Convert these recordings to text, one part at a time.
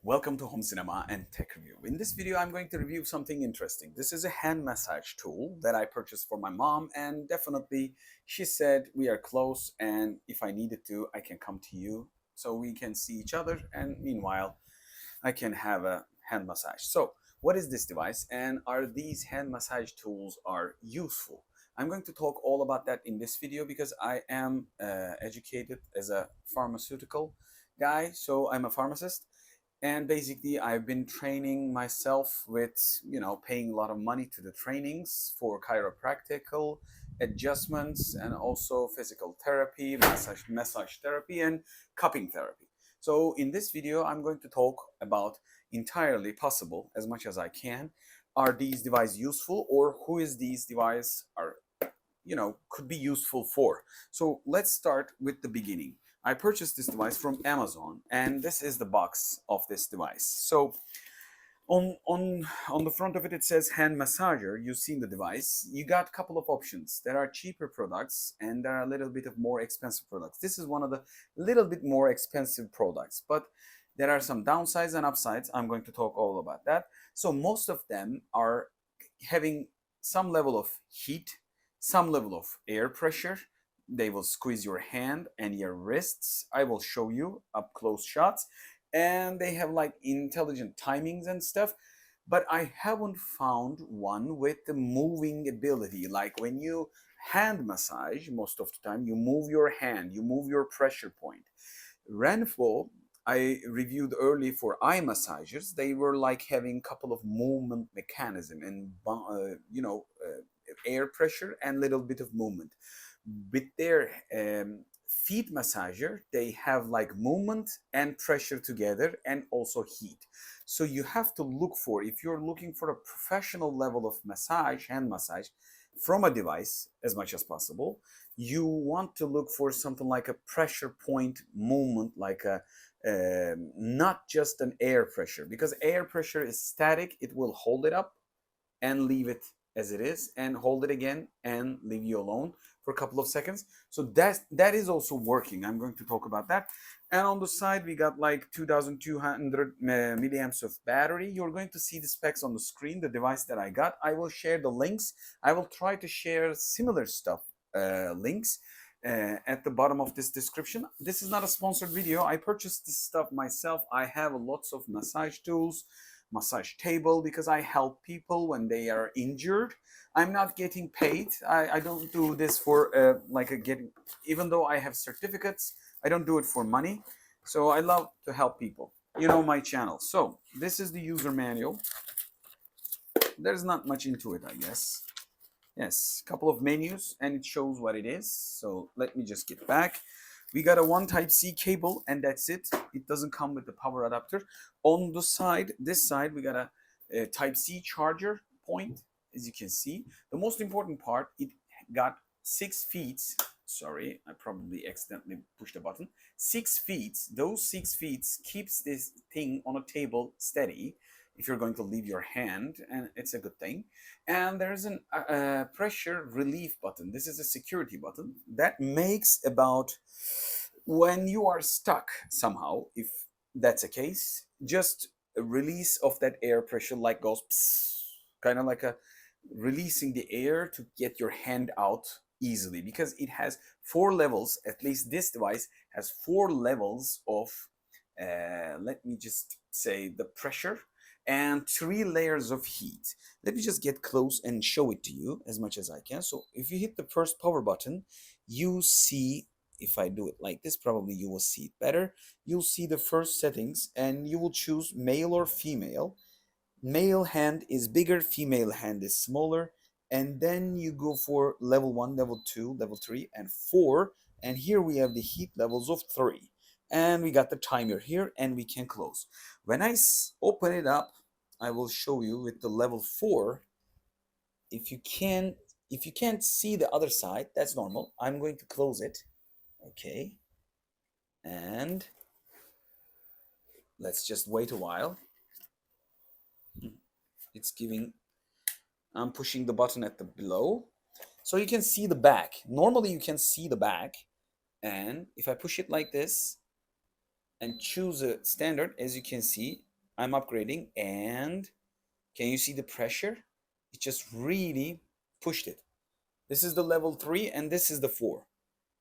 Welcome to Home Cinema and Tech Review. In this video, I'm going to review something interesting. This is a hand massage tool that I purchased for my mom, and definitely she said we are close, and if I needed to, I can come to you so we can see each other, and meanwhile, I can have a hand massage. So, what is this device, and are these hand massage tools are useful? I'm going to talk all about that in this video because I am educated as a pharmaceutical guy, so I'm a pharmacist, and basically I've been training myself with paying a lot of money to the trainings for chiropractical adjustments and also physical therapy, massage therapy, and cupping therapy. So in this video I'm going to talk about entirely possible, as much as I can, are these devices useful, or who is these devices are could be useful for. So let's start with the beginning. I purchased this device from Amazon, and this is the box of this device. So on the front of it, it says hand massager. You've seen the device. You got a couple of options. There are cheaper products and there are a little bit of more expensive products. This is one of the little bit more expensive products, but there are some downsides and upsides. I'm going to talk all about that. So most of them are having some level of heat, some level of air pressure. They will squeeze your hand and your wrists. I will show you up close shots. And they have like intelligent timings and stuff. But I haven't found one with the moving ability. Like when you hand massage, most of the time you move your hand, you move your pressure point. Renflo, I reviewed early for eye massagers. They were like having a couple of movement mechanism and air pressure and little bit of movement. With their feet massager, they have like movement and pressure together and also heat. So you have to look for, if you're looking for a professional level of massage, hand massage, from a device as much as possible, you want to look for something like a pressure point movement, like a not just an air pressure, because air pressure is static. It will hold it up and leave it as it is, and hold it again and leave you alone for a couple of seconds. So that is also working. I'm going to talk about that. And on the side, we got like 2200 milliamps of battery. You're going to see the specs on the screen, the device that I got. I will share the links. I will try to share similar stuff, links, at the bottom of this description. This is not a sponsored video. I purchased this stuff myself. I have lots of massage tools, massage table, because I help people when they are injured. I'm not getting paid. I don't do this for getting, even though I have certificates, I don't do it for money. So I love to help people. You know my channel. So this is the user manual. There's not much into it, I guess. Yes, a couple of menus, and it shows what it is. So let me just get back. We got a one Type-C cable, and that's it. It doesn't come with the power adapter. On the side, this side, we got a Type-C charger point, as you can see. The most important part, it got 6 feet. Sorry, I probably accidentally pushed a button. 6 feet. Those 6 feet keeps this thing on a table steady if you're going to leave your hand, and it's a good thing. And there's a pressure relief button. This is a security button that makes about, when you are stuck somehow, if that's the case, just a release of that air pressure, like goes psst, kind of like a releasing the air to get your hand out easily, because it has 4 levels. At least this device has 4 levels of let me just say the pressure, and 3 layers of heat. Let me just get close and show it to you as much as I can. So if you hit the first power button, you see, if I do it like this, probably you will see it better. You'll see the first settings, and you will choose male or female. Male hand is bigger, female hand is smaller. And then you go for level 1, level 2, level 3, and 4. And here we have the heat levels of 3. And we got the timer here, and we can close. When I open it up, I will show you with the level 4. If you can't see the other side, that's normal. I'm going to close it. Okay. And let's just wait a while. It's giving, I'm pushing the button at the below. So you can see the back. Normally you can see the back. And if I push it like this and choose a standard, as you can see, I'm upgrading, and can you see the pressure? It just really pushed it. This is the level 3 and this is the 4.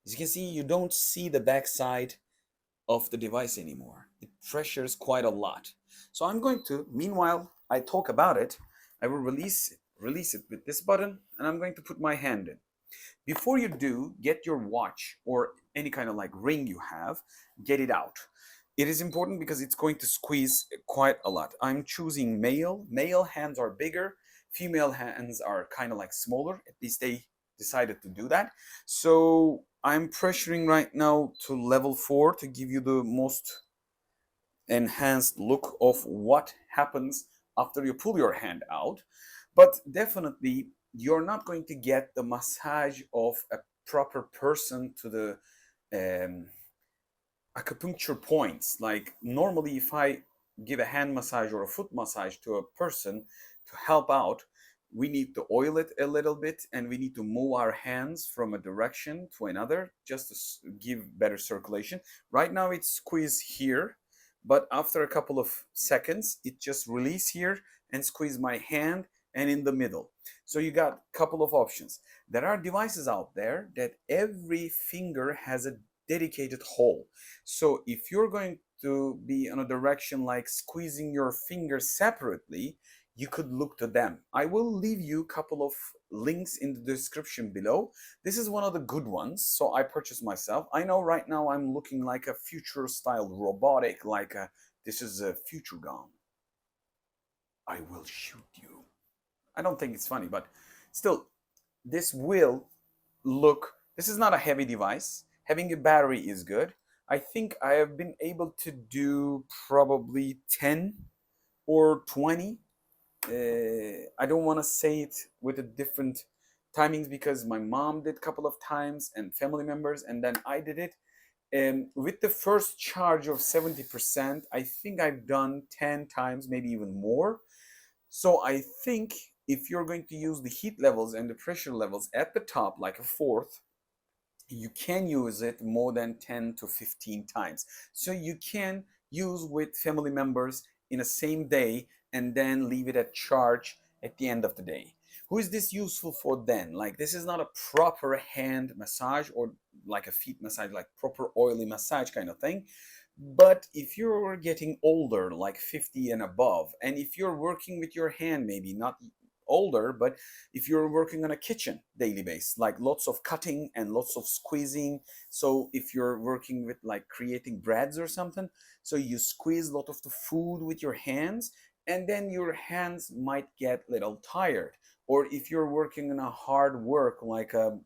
As you can see, you don't see the backside of the device anymore. It pressures quite a lot. So I'm going to, meanwhile I talk about it, I will release it with this button, and I'm going to put my hand in. Before you do, get your watch or any kind of like ring you have, get it out. It is important because it's going to squeeze quite a lot. I'm choosing male. Male hands are bigger. Female hands are kind of like smaller. At least they decided to do that. So I'm pressuring right now to level 4 to give you the most enhanced look of what happens after you pull your hand out. But definitely, you're not going to get the massage of a proper person to the um, acupuncture points. Like normally, if I give a hand massage or a foot massage to a person to help out, we need to oil it a little bit, and we need to move our hands from a direction to another just to give better circulation. Right now it's squeezed here, but after a couple of seconds it just release here and squeeze my hand and in the middle. So you got a couple of options. There are devices out there that every finger has a dedicated hole. So if you're going to be in a direction like squeezing your fingers separately, you could look to them. I will leave you a couple of links in the description below. This is one of the good ones, so I purchased myself. I know right now I'm looking like a future style robotic, like this is a future gone. I will shoot you. I don't think it's funny, but still, this will look, this is not a heavy device. Having a battery is good. I think I have been able to do probably 10 or 20. I don't want to say it with a different timings because my mom did a couple of times and family members, and then I did it. With the first charge of 70%, I think I've done 10 times, maybe even more. So I think if you're going to use the heat levels and the pressure levels at the top, like a fourth, you can use it more than 10 to 15 times. So you can use with family members in a same day and then leave it at charge at the end of the day. Who is this useful for then? Like this is not a proper hand massage or like a feet massage, like proper oily massage kind of thing. But if you're getting older, like 50 and above, and if you're working with your hand, maybe not older, but if you're working on a kitchen daily basis, like lots of cutting and lots of squeezing, so if you're working with like creating breads or something, so you squeeze a lot of the food with your hands, and then your hands might get a little tired. Or if you're working on a hard work like a,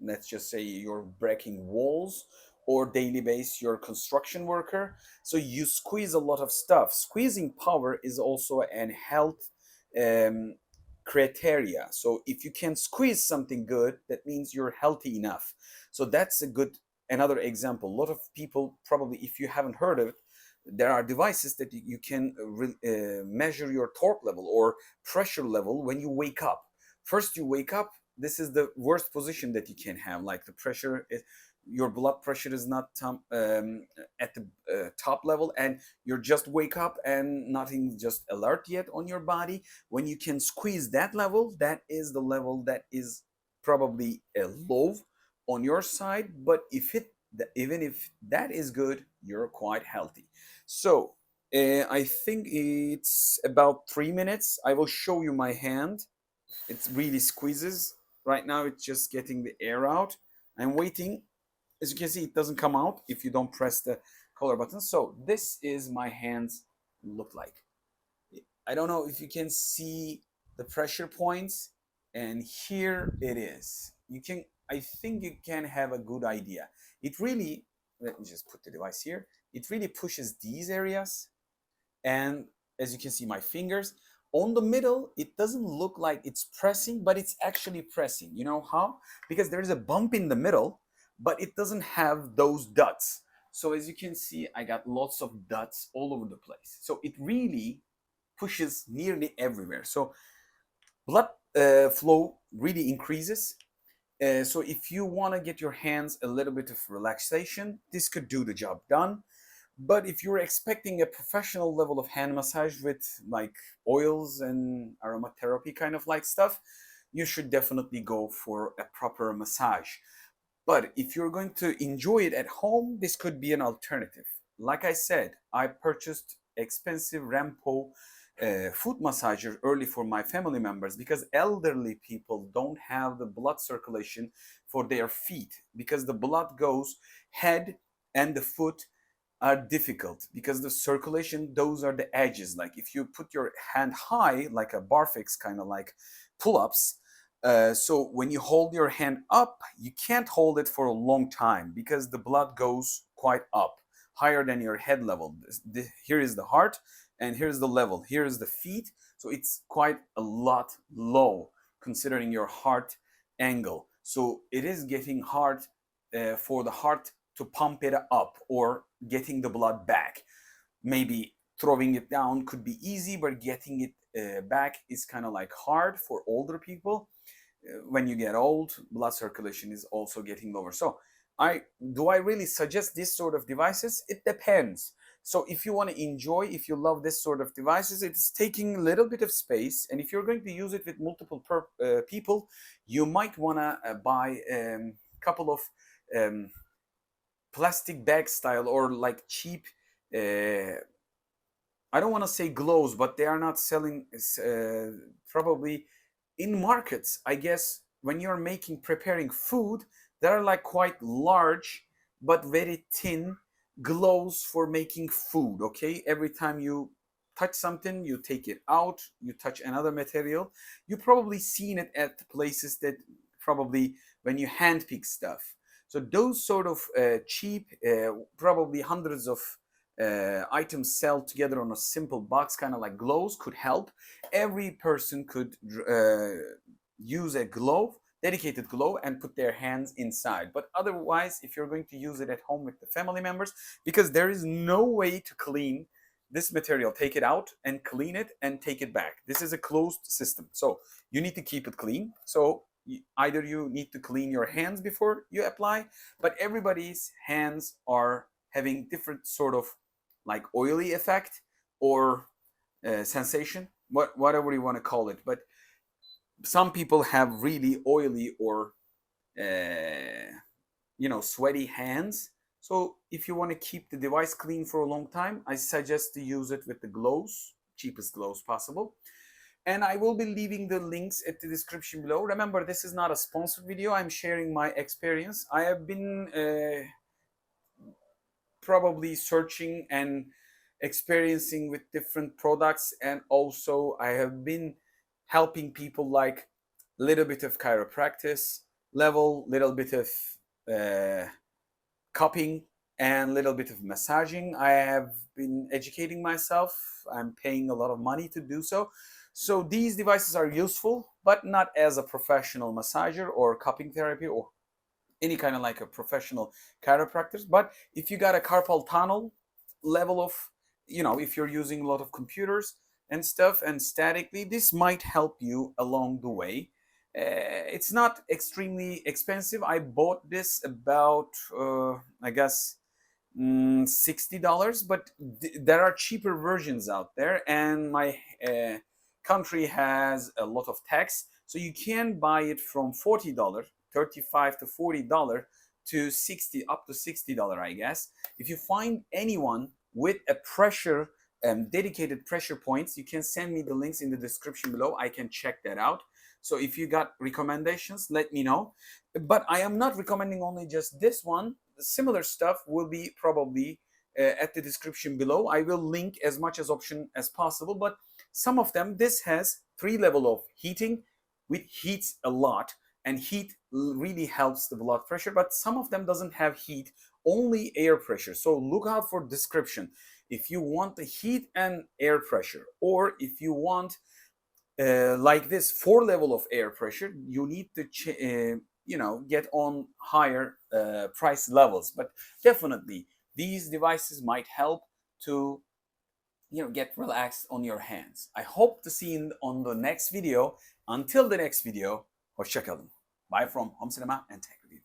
let's just say you're breaking walls, or daily base you're a construction worker, so you squeeze a lot of stuff. Squeezing power is also an health um, criteria. So if you can squeeze something good, that means you're healthy enough. So that's a good, another example. A lot of people, probably if you haven't heard of it, there are devices that you can measure your torque level or pressure level when you wake up. First you wake up, this is the worst position that you can have. Like the pressure is, your blood pressure is not at the top level, and you're just wake up and nothing just alert yet on your body. When you can squeeze that level, that is the level that is probably a low on your side. But if it, even if that is good, you're quite healthy. So I think it's about 3 minutes. I will show you my hand. It really squeezes. Right now it's just getting the air out. I'm waiting. As you can see, it doesn't come out if you don't press the color button. So this is my hands look like. I don't know if you can see the pressure points, and here it is. You can, I think you can have a good idea. It really, let me just put the device here. It really pushes these areas, and as you can see my fingers on the middle, it doesn't look like it's pressing, but it's actually pressing. You know how? Because there's a bump in the middle, but it doesn't have those dots. So as you can see, I got lots of dots all over the place. So it really pushes nearly everywhere. So blood flow really increases. So if you want to get your hands a little bit of relaxation, this could do the job done. But if you're expecting a professional level of hand massage with like oils and aromatherapy kind of like stuff, you should definitely go for a proper massage. But if you're going to enjoy it at home, this could be an alternative. Like I said, I purchased expensive Rampo foot massager early for my family members because elderly people don't have the blood circulation for their feet, because the blood goes head and the foot are difficult because the circulation, those are the edges. Like if you put your hand high like a barfix, kind of like pull-ups, so when you hold your hand up, you can't hold it for a long time because the blood goes quite up, higher than your head level. Here is the heart, and here's the level. Here is the feet. So it's quite a lot low considering your heart angle. So it is getting hard for the heart to pump it up or getting the blood back. Maybe throwing it down could be easy, but getting it back is kind of like hard for older people. When you get old, blood circulation is also getting lower. So I really suggest this sort of devices? It depends. So if you want to enjoy, if you love this sort of devices, it's taking a little bit of space. And if you're going to use it with multiple people, you might want to buy a couple of um, plastic bag style or like cheap, I don't want to say gloves, but they are not selling probably in markets. I guess when you're preparing food, there are like quite large but very thin gloves for making food. Okay, every time you touch something, you take it out, you touch another material. You probably seen it at places that probably when you hand pick stuff. So those sort of cheap, probably hundreds of items sell together on a simple box, kind of like gloves, could help. Every person could use a glove, dedicated glove, and put their hands inside. But otherwise, if you're going to use it at home with the family members, because there is no way to clean this material, take it out and clean it and take it back. This is a closed system, so you need to keep it clean. So either you need to clean your hands before you apply, but everybody's hands are having different sort of like oily effect or sensation, whatever you want to call it. But some people have really oily or sweaty hands. So if you want to keep the device clean for a long time, I suggest to use it with the gloves, cheapest gloves possible. And I will be leaving the links at the description below. Remember, this is not a sponsored video. I'm sharing my experience. I have been probably searching and experiencing with different products, and also I have been helping people like little bit of chiropractic level, little bit of cupping, and little bit of massaging. I have been educating myself. I'm paying a lot of money to do so. So these devices are useful, but not as a professional massager or cupping therapy or any kind of like a professional chiropractor. But if you got a carpal tunnel level of, if you're using a lot of computers and stuff and statically, this might help you along the way. It's not extremely expensive. I bought this about I guess $60, but there are cheaper versions out there, and my country has a lot of tax, so you can buy it from $40, $35 to $40 to 60, up to $60, I guess. If you find anyone with a pressure dedicated pressure points, you can send me the links in the description below. I can check that out. So if you got recommendations, let me know. But I am not recommending only just this one. Similar stuff will be probably at the description below. I will link as much as option as possible, but some of them, this has 3 level of heating, which heats a lot, and heat really helps the blood pressure. But some of them doesn't have heat, only air pressure. So look out for description if you want the heat and air pressure, or if you want like this 4 level of air pressure, you need to get on higher price levels. But definitely these devices might help to get relaxed on your hands. I hope to see you on the next video. Until the next video, hoşça kalın. Bye from Home Cinema and Tech Review.